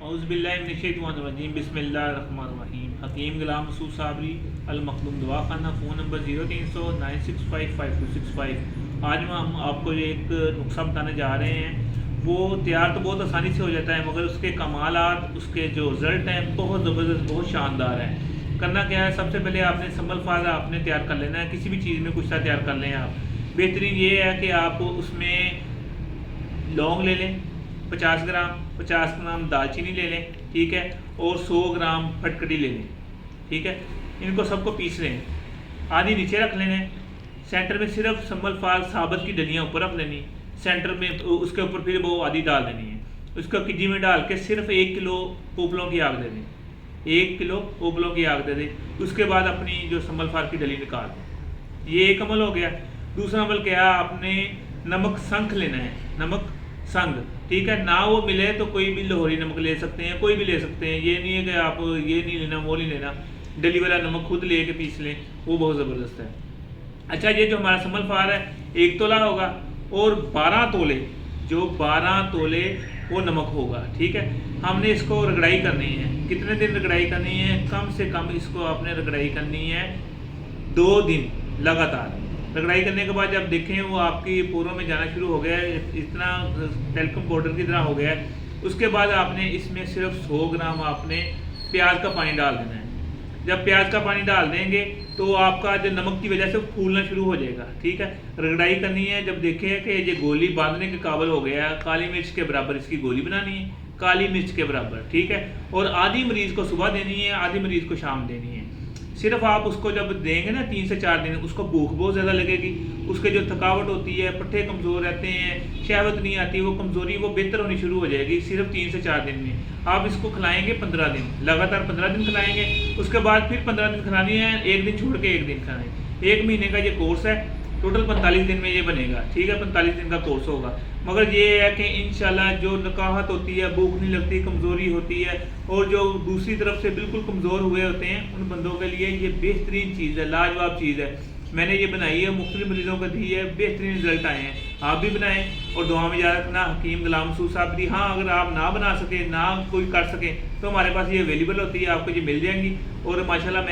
औज़ुबिल्लाहिमिनश्शैतानिर्रजीम बिस्मिल्लाहिर्रहमानिर्रहीम। हकीम गुलाम मसूद साबरी अल मखदूम दवाखाना, phone number 0300965565। आज हम आपको एक नुस्खा बताने जा रहे हैं। वो तैयार तो बहुत आसानी से हो जाता है, मगर उसके कमालात, उसके जो रिज़ल्ट हैं बहुत ज़बरदस्त, बहुत शानदार हैं। करना क्या है, सबसे पहले आपने संभल फाज आपने तैयार कर लेना है। किसी भी चीज़ में कुछ सा तैयार कर लें आप। बेहतरीन ये है कि आप उसमें लौंग ले लें 50 ग्राम दालचीनी ले लें, ठीक है, और 100 ग्राम फटकड़ी ले लें, ठीक है। इनको सबको पीस लें, आधी नीचे रख लेने, सेंटर में सिर्फ संभल फाल साबुत की डलियाँ ऊपर रख लेनी, सेंटर में उसके ऊपर फिर वो आधी डाल देनी है। उसको किजी में डाल के सिर्फ 1 किलो उपलों की आग दे दें, 1 किलो उपलों की आग दे दें। उसके बाद अपनी जो संभल फाल की डली निकाल दें। ये एक अमल हो गया। दूसरा अमल क्या, आपने नमक संख लेना है, नमक संग, ठीक है। ना वो मिले तो कोई भी लाहौरी नमक ले सकते हैं, कोई भी ले सकते हैं। ये नहीं है कि आप ये नहीं लेना वो नहीं लेना, डली वाला नमक खुद ले के पीस लें, वो बहुत ज़बरदस्त है। अच्छा, ये जो हमारा संभल फार है 1 तोला होगा और 12 तोले, जो 12 तोले वो नमक होगा, ठीक है। हमने इसको रगड़ाई करनी है। कितने दिन रगड़ाई करनी है? कम से कम इसको आपने रगड़ाई करनी है 2 दिन लगातार। रगड़ाई करने के बाद जब देखें वो आपकी पोरों में जाना शुरू हो गया है, इतना टेल्कम पाउडर की तरह हो गया है, उसके बाद आपने इसमें सिर्फ 100 ग्राम आपने प्याज का पानी डाल देना है। जब प्याज का पानी डाल देंगे तो आपका जो नमक की वजह से फूलना शुरू हो जाएगा, ठीक है। रगड़ाई करनी है। जब देखें कि ये गोली बांधने के काबिल हो गया, काली मिर्च के बराबर इसकी गोली बनानी है, काली मिर्च के बराबर, ठीक है। और आधी मरीज़ को सुबह देनी है, आधी मरीज़ को शाम देनी है। सिर्फ आप उसको जब देंगे ना 3 से 4 दिन, उसको भूख बहुत ज़्यादा लगेगी, उसके जो थकावट होती है, पट्ठे कमज़ोर रहते हैं, शहवत नहीं आती, वो कमज़ोरी वो बेहतर होनी शुरू हो जाएगी सिर्फ 3 से 4 दिन में। आप इसको खिलाएंगे 15 दिन, लगातार 15 दिन खिलाएंगे। उसके बाद फिर 15 दिन खिलानी है, 1 दिन छोड़ के 1 दिन खिलाएं। 1 महीने का ये कोर्स है, टोटल 45 दिन में ये बनेगा, ठीक है। 45 दिन का कोर्स होगा। मगर ये है कि इंशाल्लाह जो नकाहत होती है, भूख नहीं लगती, कमज़ोरी होती है, और जो दूसरी तरफ से बिल्कुल कमज़ोर हुए होते हैं, उन बंदों के लिए ये बेहतरीन चीज़ है, लाजवाब चीज़ है। मैंने ये बनाई है, मुख्तलिफ मरीज़ों को दी है, बेहतरीन रिजल्ट आए हैं। आप भी बनाएं और दुआ में याद रखना। हकीम गुलाम मसूद साबरी। हाँ, अगर आप ना बना सके, ना कोई कर सके, तो हमारे पास ये अवेलेबल होती है, आपको ये मिल जाएंगी। और माशाल्लाह